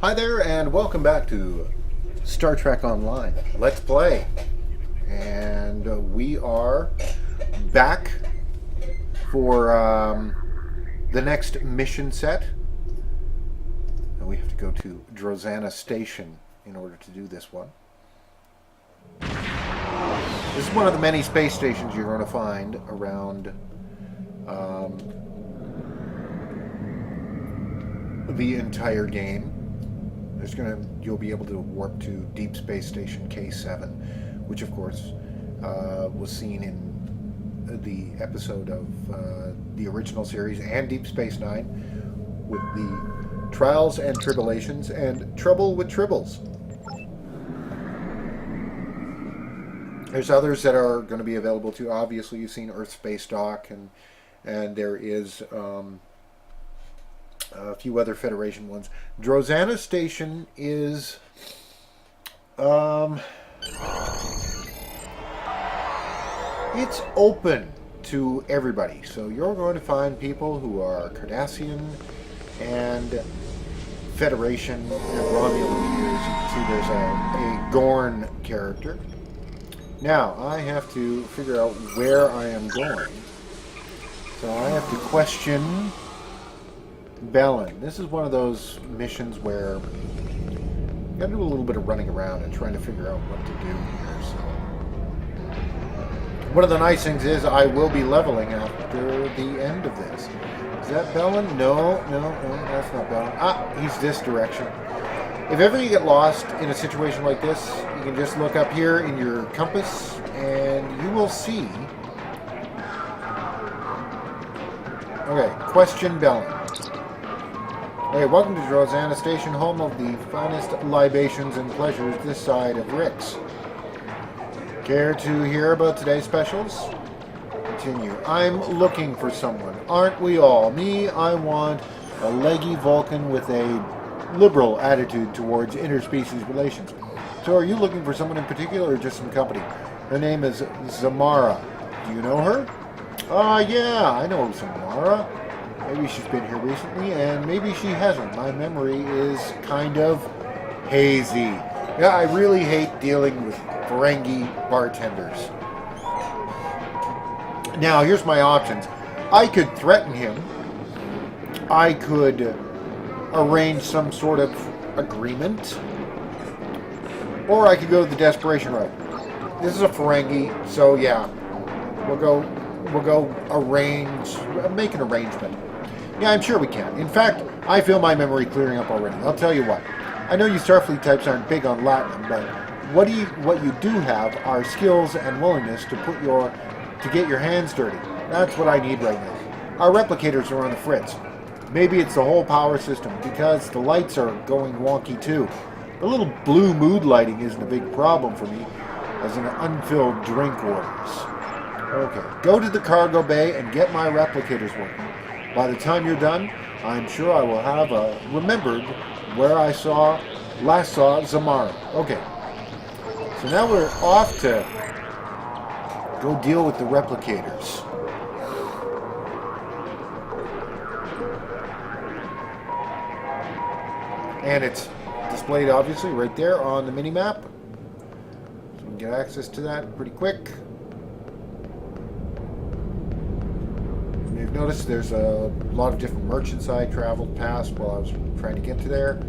Hi there, and welcome back to Star Trek Online. Let's play. And we are back for the next mission set. And we have to go to Drozana Station in order to do this one. This is one of the many space stations you're going to find around the entire game. You'll be able to warp to Deep Space Station K7, which of course was seen in the episode of the original series and Deep Space Nine with the Trials and Tribulations and Trouble with Tribbles. There's others that are going to be available too. Obviously, you've seen Earth Space Dock, and there is a few other Federation ones. Drozana Station is it's open to everybody. So you're going to find people who are Cardassian and Federation and Romulan users. You can see there's a Gorn character. Now, I have to figure out where I am going. So I have to question Bellin. This is one of those missions where you gotta do a little bit of running around and trying to figure out what to do here. So one of the nice things is I will be leveling after the end of this. Is that Bellin? No, that's not Bellin. Ah, he's this direction. If ever you get lost in a situation like this, you can just look up here in your compass and you will see. Okay, question Bellin. Hey, welcome to Drozana Station, home of the finest libations and pleasures this side of Rix. Care to hear about today's specials? Continue. I'm looking for someone. Aren't we all? Me, I want a leggy Vulcan with a liberal attitude towards interspecies relations. So are you looking for someone in particular or just some company? Her name is Zamara. Do you know her? Yeah, I know Zamara. Maybe she's been here recently, and maybe she hasn't. My memory is kind of hazy. Yeah, I really hate dealing with Ferengi bartenders. Now, here's my options. I could threaten him. I could arrange some sort of agreement. Or I could go the desperation route. This is a Ferengi, so yeah. We'll go make an arrangement. Yeah, I'm sure we can. In fact, I feel my memory clearing up already. I'll tell you what. I know you Starfleet types aren't big on Latin, but what you do have are skills and willingness to get your hands dirty. That's what I need right now. Our replicators are on the fritz. Maybe it's the whole power system, because the lights are going wonky too. The little blue mood lighting isn't a big problem for me, as an unfilled drink orders. Okay, go to the cargo bay and get my replicators working. By the time you're done, I'm sure I will have remembered where I last saw Zamara. Okay, so now we're off to go deal with the replicators. And it's displayed obviously right there on the mini-map. So we can get access to that pretty quick. You've noticed there's a lot of different merchants I traveled past while I was trying to get to there.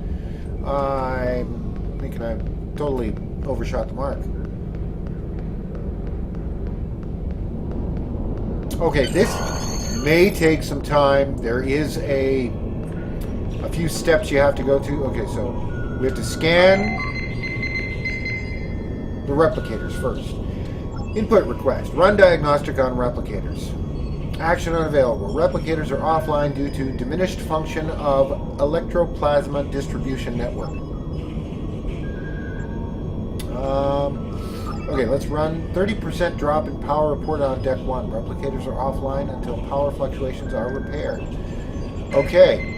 I'm thinking I've totally overshot the mark. Okay, this may take some time. There is a few steps you have to go to. Okay, so we have to scan the replicators first. Input request. Run diagnostic on replicators. Action unavailable. Replicators are offline due to diminished function of electroplasma distribution network. Okay, let's run 30% drop in power report on deck 1. Replicators are offline until power fluctuations are repaired. Okay.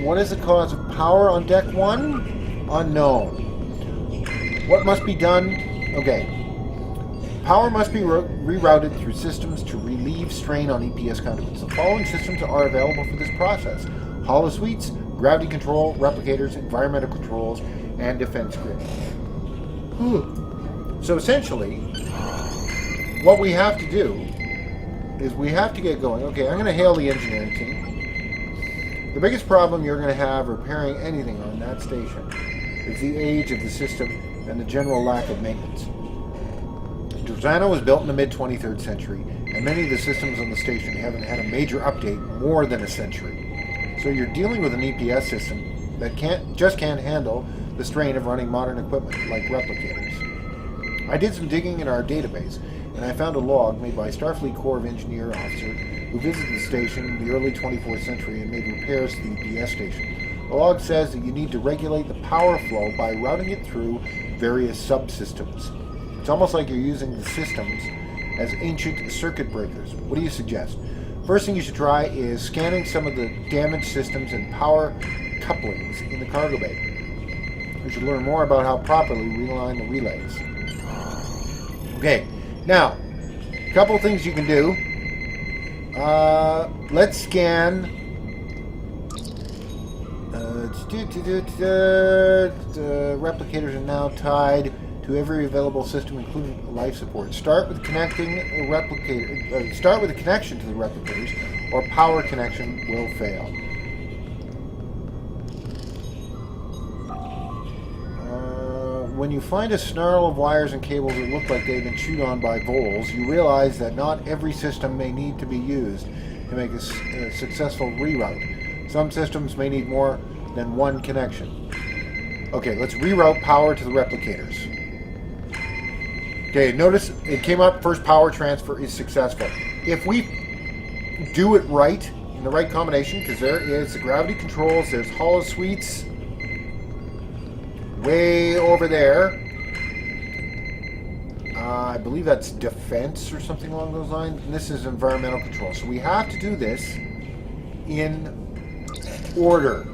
What is the cause of power on deck 1? Unknown. What must be done? Okay. Power must be rerouted through systems to relieve strain on EPS conduits. The following systems are available for this process: holosuites, gravity control, replicators, environmental controls, and defense grid. So essentially, what we have to do is we have to get going. Okay, I'm going to hail the engineering team. The biggest problem you're going to have repairing anything on that station is the age of the system and the general lack of maintenance. Drozana was built in the mid-23rd century, and many of the systems on the station haven't had a major update more than a century. So you're dealing with an EPS system that just can't handle the strain of running modern equipment like replicators. I did some digging in our database, and I found a log made by a Starfleet Corps of Engineer officer who visited the station in the early 24th century and made repairs to the EPS station. The log says that you need to regulate the power flow by routing it through various subsystems. It's almost like you're using the systems as ancient circuit breakers. What do you suggest? First thing you should try is scanning some of the damaged systems and power couplings in the cargo bay. You should learn more about how properly realign the relays. Okay, now, a couple of things you can do. Let's scan. Replicators are now tied to every available system, including life support. Start with connecting a replicator. Start with a connection to the replicators, or power connection will fail. When you find a snarl of wires and cables that look like they've been chewed on by voles, you realize that not every system may need to be used to make a successful reroute. Some systems may need more than one connection. Okay, let's reroute power to the replicators. Okay, notice it came up, first power transfer is successful. If we do it right, in the right combination, because there is the gravity controls, there's hollow suites, way over there. I believe that's defense or something along those lines. And this is environmental control. So we have to do this in order.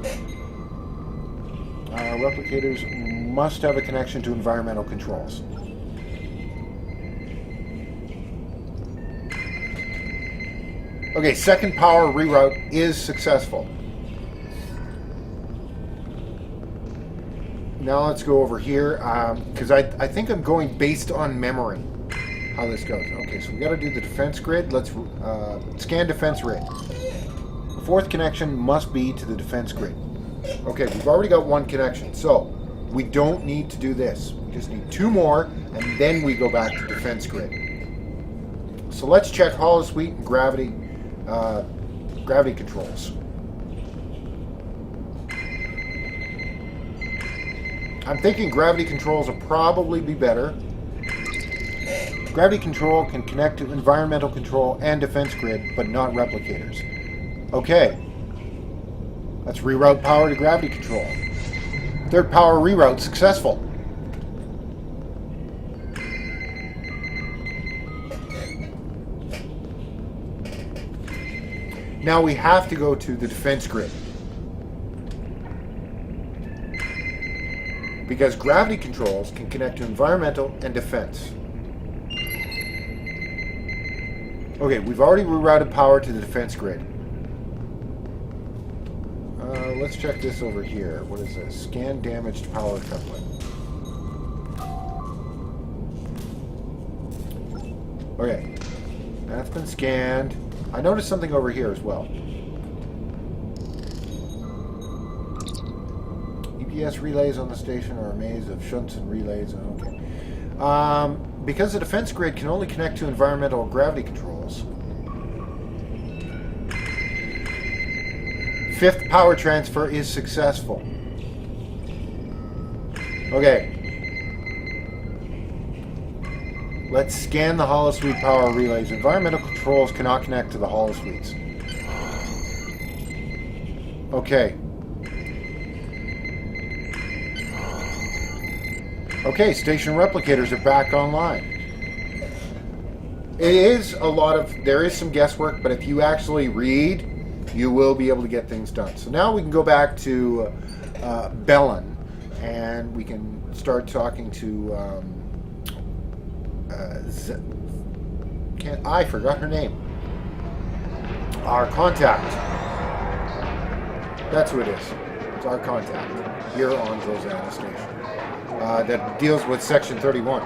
Replicators must have a connection to environmental controls. Okay, second power reroute is successful. Now let's go over here, because I think I'm going based on memory how this goes. Okay, so we got to do the defense grid. Let's scan defense grid. The fourth connection must be to the defense grid. Okay, we've already got one connection, so we don't need to do this. We just need two more, and then we go back to defense grid. So let's check hollow suite and gravity controls. I'm thinking gravity controls will probably be better. Gravity control can connect to environmental control and defense grid, but not replicators. Okay. Let's reroute power to gravity control. Third power reroute successful. Now we have to go to the defense grid. Because gravity controls can connect to environmental and defense. Okay, we've already rerouted power to the defense grid. Let's check this over here. What is this? Scan damaged power coupling. Okay, that's been scanned. I noticed something over here as well. EPS relays on the station are a maze of shunts and relays. Okay. Because the defense grid can only connect to environmental gravity controls. Fifth power transfer is successful. Okay. Let's scan the hollow suite power relays. Environmental controls cannot connect to the hollow suites. Okay. Okay, station replicators are back online. It is a lot of, there is some guesswork, but if you actually read, you will be able to get things done. So now we can go back to Bellin, and we can start talking to, I forgot her name. Our contact. That's who it is. our contact here on Drozana Station. That deals with Section 31.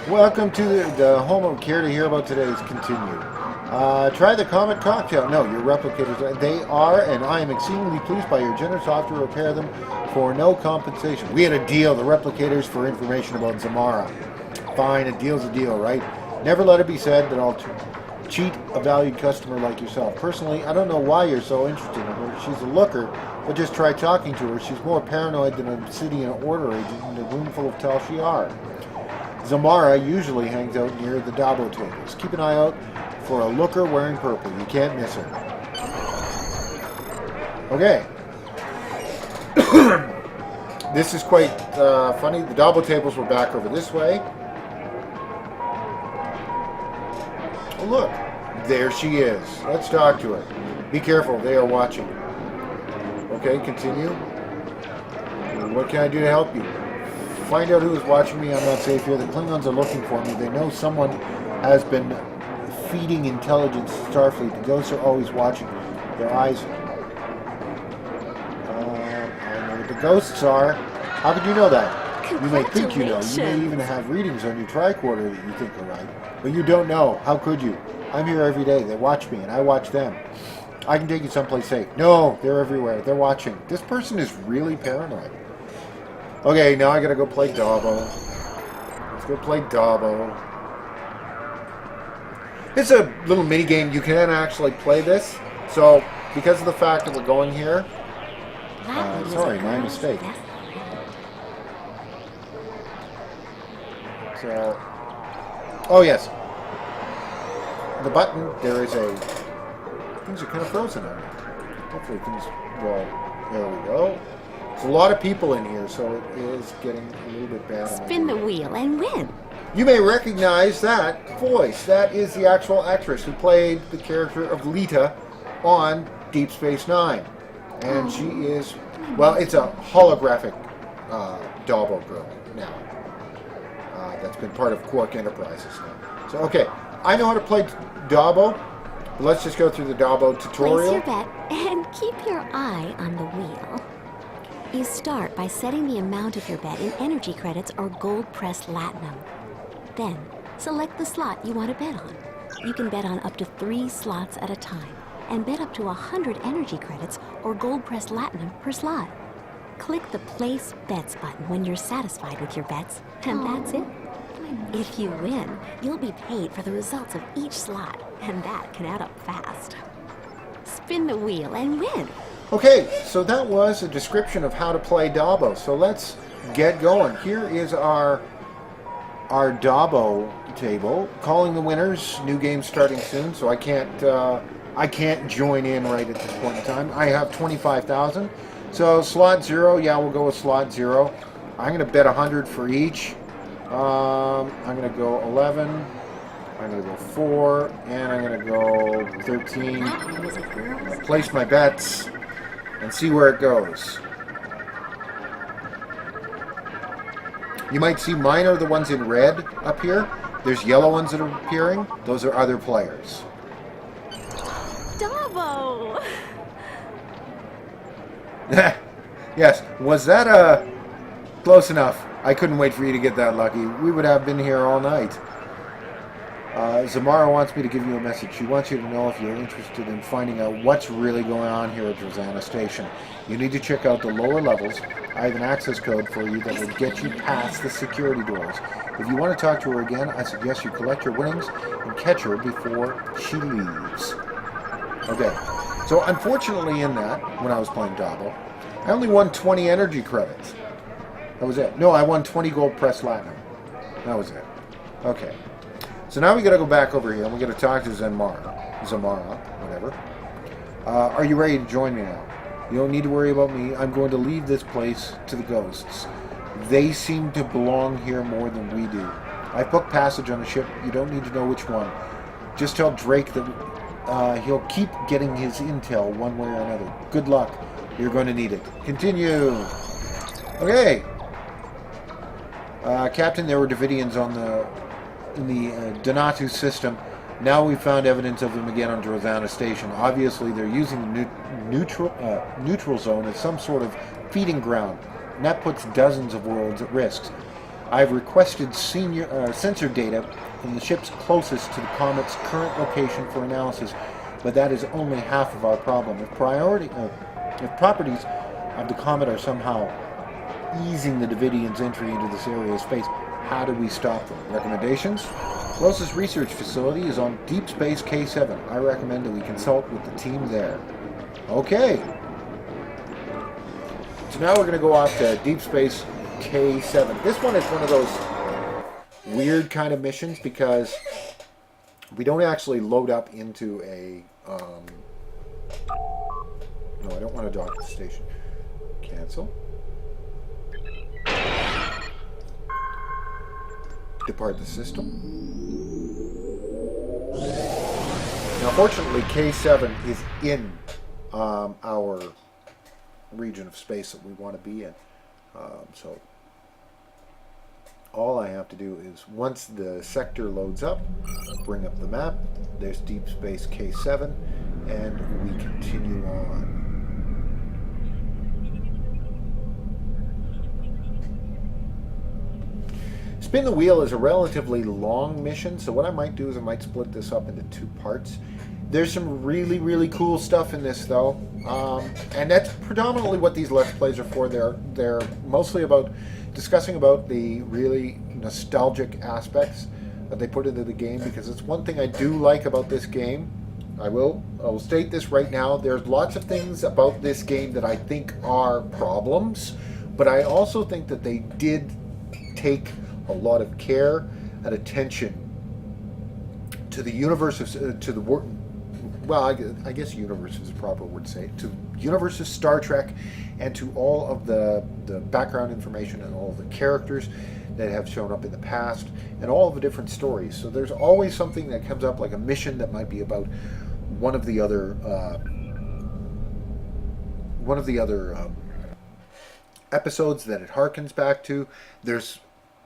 Welcome to the home of care to hear about today's continue. Try the Comet Cocktail. No, your replicators, they are, and I am exceedingly pleased by your generous offer to repair them for no compensation. We had a deal, the replicators, for information about Zamara. Fine, a deal's a deal, right? Never let it be said that I'll cheat a valued customer like yourself. Personally, I don't know why you're so interested in her. She's a looker, but just try talking to her. She's more paranoid than an obsidian order agent in a room full of Tal Shiar. Zamara usually hangs out near the DABO tables. Keep an eye out for a looker wearing purple. You can't miss her. Okay. This is quite funny. The DABO tables were back over this way. Oh, look. There she is. Let's talk to her. Be careful. They are watching. Okay, continue. What can I do to help you? Find out who is watching me. I'm not safe here. The Klingons are looking for me. They know someone has been feeding intelligence to Starfleet. The ghosts are always watching. Their eyes. I know what the ghosts are. How could you know that? You may think you know. You may even have readings on your tricorder that you think are right. But you don't know. How could you? I'm here every day. They watch me and I watch them. I can take you someplace safe. No, they're everywhere. They're watching. This person is really paranoid. Okay, now I gotta go play DABO. Let's go play DABO. It's a little mini game. You can actually play this. So, because of the fact that we're going here, sorry, my mistake. So, oh yes, the button. There is a. Things are kind of frozen on it. Hopefully things. Well, there we go. There's a lot of people in here, so it is getting a little bit bad. Spin the wheel and win. You may recognize that voice. That is the actual actress who played the character of Lita on Deep Space Nine. And she is, well, it's a holographic DABO girl now. That's been part of Quark Enterprises now. So, okay, I know how to play DABO. Let's just go through the DABO tutorial. Place your bet and keep your eye on the wheel. You start by setting the amount of your bet in energy credits or gold-pressed latinum. Then, select the slot you want to bet on. You can bet on up to 3 slots at a time, and bet up to 100 energy credits or gold-pressed latinum per slot. Click the Place Bets button when you're satisfied with your bets, and that's it. If you win, you'll be paid for the results of each slot, and that can add up fast. Spin the wheel and win. Okay, so that was a description of how to play DABO. So let's get going. Here is our DABO table. Calling the winners. New game starting soon, so I can't join in right at this point in time. I have 25,000. So slot 0, yeah, we'll go with slot 0. I'm going to bet 100 for each. I'm going to go 11. I'm going to go 4, and I'm going to go 13. I'm going to place my bets and see where it goes. You might see mine are the ones in red up here. There's yellow ones that are appearing. Those are other players. DABO! Yes, was that close enough? I couldn't wait for you to get that lucky. We would have been here all night. Zamara wants me to give you a message. She wants you to know if you're interested in finding out what's really going on here at Drozana Station. You need to check out the lower levels. I have an access code for you that will get you past the security doors. If you want to talk to her again, I suggest you collect your winnings and catch her before she leaves. Okay, so unfortunately in that, when I was playing DABO, I only won 20 energy credits. That was it. No, I won 20 gold press platinum. That was it. Okay. So now we got to go back over here and we got to talk to Zamara, whatever. Are you ready to join me now? You don't need to worry about me. I'm going to leave this place to the ghosts. They seem to belong here more than we do. I've booked passage on the ship. You don't need to know which one. Just tell Drake that he'll keep getting his intel one way or another. Good luck. You're going to need it. Continue. Okay. Captain, there were Devidians in the Donatu system. Now we've found evidence of them again on Drozana Station. Obviously, they're using the neutral zone as some sort of feeding ground, and that puts dozens of worlds at risk. I've requested sensor data from the ships closest to the comet's current location for analysis, but that is only half of our problem. If properties of the comet are somehow easing the Devidians' entry into this area of space, how do we stop them? Recommendations? Closest research facility is on Deep Space K7. I recommend that we consult with the team there. Okay. So now we're going to go off to Deep Space K7. This one is one of those weird kind of missions because we don't actually load up into a... no, I don't want to dock at the station. Cancel. Depart the system. Now, fortunately, K7 is in our region of space that we want to be in. So all I have to do is, once the sector loads up, bring up the map. There's Deep Space K7, and we continue on. Spin the Wheel is a relatively long mission, so what I might do is I might split this up into 2 parts. There's some really, really cool stuff in this, though, and that's predominantly what these Let's Plays are for. They're mostly about discussing about the really nostalgic aspects that they put into the game, because it's one thing I do like about this game. I will state this right now. There's lots of things about this game that I think are problems, but I also think that they did take a lot of care and attention to the universe of, to the world. Well, I guess universe is a proper word to say, to the universe of Star Trek, and to all of the background information and all of the characters that have shown up in the past, and all of the different stories. So there's always something that comes up, like a mission that might be about one of the other episodes that it harkens back to. There's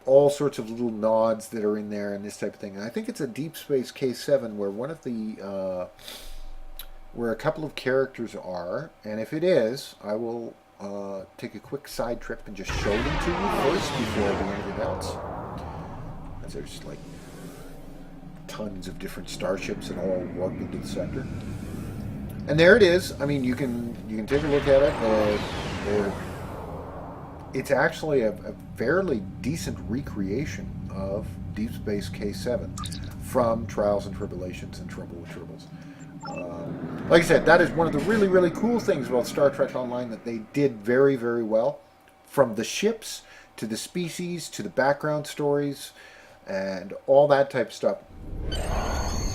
all sorts of little nods that are in there and this type of thing. And I think it's a Deep Space K7 where one of the where a couple of characters are, and if it is, I will take a quick side trip and just show them to you first before I do anything else. As there's like tons of different starships and all warp into the sector. And there it is. I mean, you can take a look at it. It's actually a fairly decent recreation of Deep Space K7 from Trials and Tribulations and Trouble with Tribbles. Like I said, that is one of the really, really cool things about Star Trek Online that they did very, very well. From the ships, to the species, to the background stories, and all that type of stuff.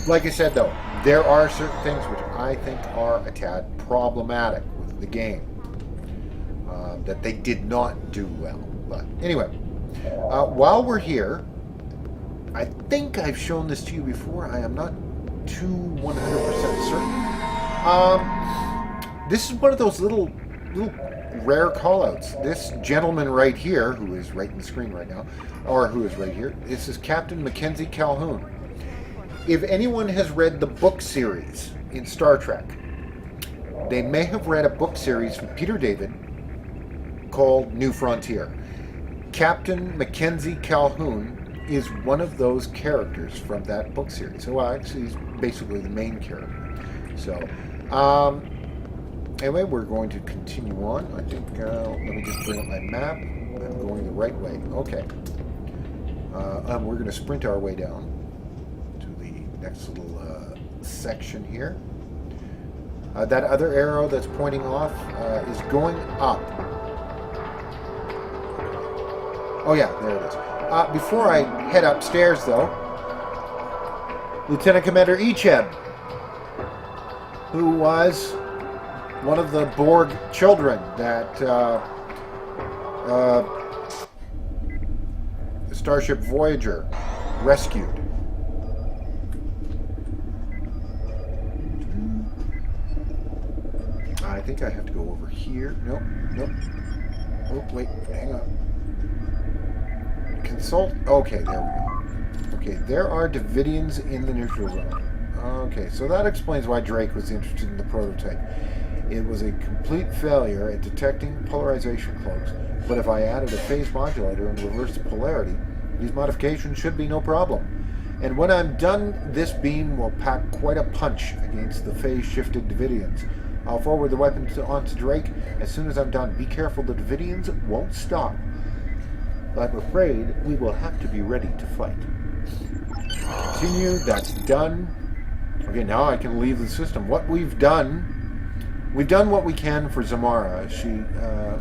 Like I said, though, there are certain things which I think are a tad problematic with the game. That they did not do well. But anyway, while we're here, I think I've shown this to you before. I am not too 100% certain. This is one of those little rare callouts. This gentleman right here, who is right in the screen right now, or who is right here, this is Captain Mackenzie Calhoun. If anyone has read the book series in Star Trek, they may have read a book series from Peter David called New Frontier. Captain Mackenzie Calhoun is one of those characters from that book series. So actually, he's basically the main character. So, anyway, we're going to continue on. I think, let me just bring up my map. I'm going the right way. Okay. We're going to sprint our way down to the next little section here. That other arrow that's pointing off is going up. Oh yeah, there it is. Before I head upstairs, though, Lieutenant Commander Icheb, who was one of the Borg children that Starship Voyager rescued. I think I have to go over here. Nope, nope. Oh, wait, hang on. Consult. Okay, there we go. Okay, there are Devidians in the neutral zone. Okay, so that explains why Drake was interested in the prototype. It was a complete failure at detecting polarization cloaks, but if I added a phase modulator and reversed the polarity, these modifications should be no problem. And when I'm done, this beam will pack quite a punch against the phase-shifted Devidians. I'll forward the weapon onto Drake as soon as I'm done. Be careful, the Devidians won't stop. I'm afraid we will have to be ready to fight. Continue, that's done. Okay, now I can leave the system. What we've done what we can for Zamara.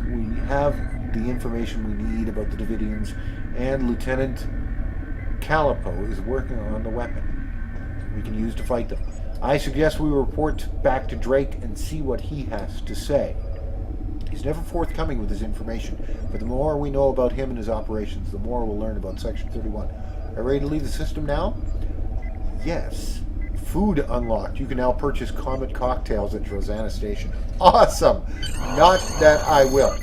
We have the information we need about the Devidians, and Lieutenant Calipo is working on the weapon we can use to fight them. I suggest we report back to Drake and see what he has to say. He's never forthcoming with his information, but the more we know about him and his operations, the more we'll learn about Section 31. Are you ready to leave the system now? Yes. Food unlocked. You can now purchase Comet cocktails at Drozana Station. Awesome! Not that I will.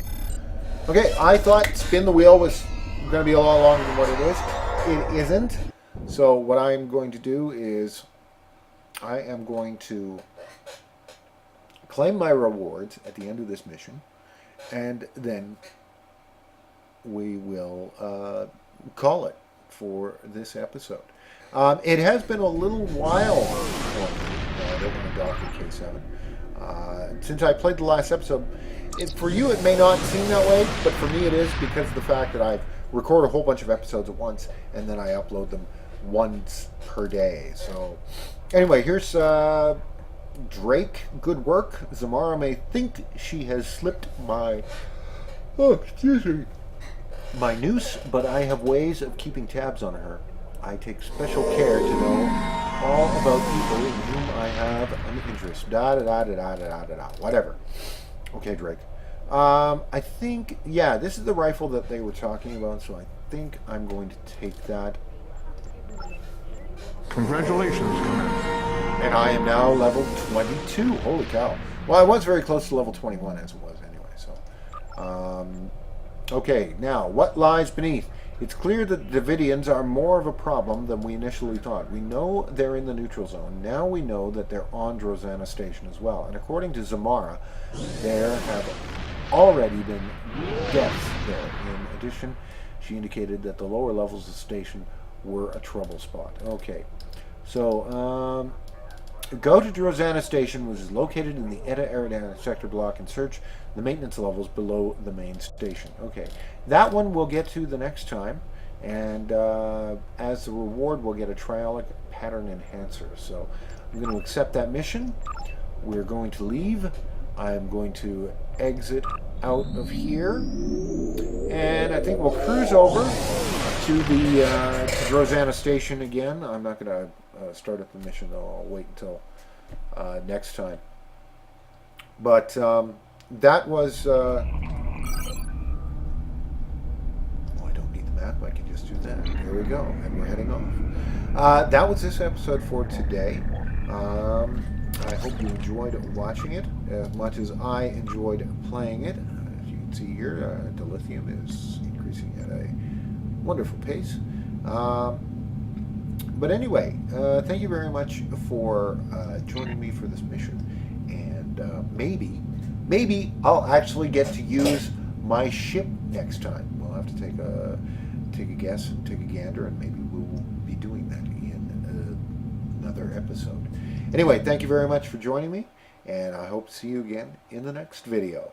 Okay, I thought spin the wheel was going to be a lot longer than what it is. It isn't. So what I'm going to do is I am going to claim my rewards at the end of this mission, and then we will call it for this episode. It has been a little while for me. I don't want to dock at K7. Since I played the last episode, for you it may not seem that way, but for me it is, because of the fact that I record a whole bunch of episodes at once and then I upload them once per day. So anyway, here's Drake. Good work. Zamara may think she has slipped my my noose, but I have ways of keeping tabs on her. I take special care to know all about people in whom I have an interest. Whatever. Okay, Drake. I think, yeah, this is the rifle that they were talking about, so I think I'm going to take that. Congratulations, Commander. And I am now level 22. Holy cow. Well, I was very close to level 21 as it was anyway, so. Okay, now, what lies beneath? It's clear that the Devidians are more of a problem than we initially thought. We know they're in the neutral zone. Now we know that they're on Drozana Station as well. And according to Zamara, there have already been deaths there. In addition, she indicated that the lower levels of the station were a trouble spot. Okay, so go to Drozana Station, which is located in the Eta Eridana sector block, and search the maintenance levels below the main station. Okay, that one we'll get to the next time, and as the reward we'll get a triolic pattern enhancer. So I'm going to accept that mission. We're going to leave. I'm going to exit out of here, and I think we'll cruise over to the to Drozana Station again. I'm not going to start up the mission though. I'll wait until next time. But that was I don't need the map. I can just do that. There we go, and we're heading off. That was this episode for today. I hope you enjoyed watching it as much as I enjoyed playing it. As you can see here, dilithium is increasing at a wonderful pace. But anyway, thank you very much for joining me for this mission. And maybe I'll actually get to use my ship next time. We'll have to take a guess and take a gander, and maybe we'll be doing that in another episode. Anyway, thank you very much for joining me, and I hope to see you again in the next video.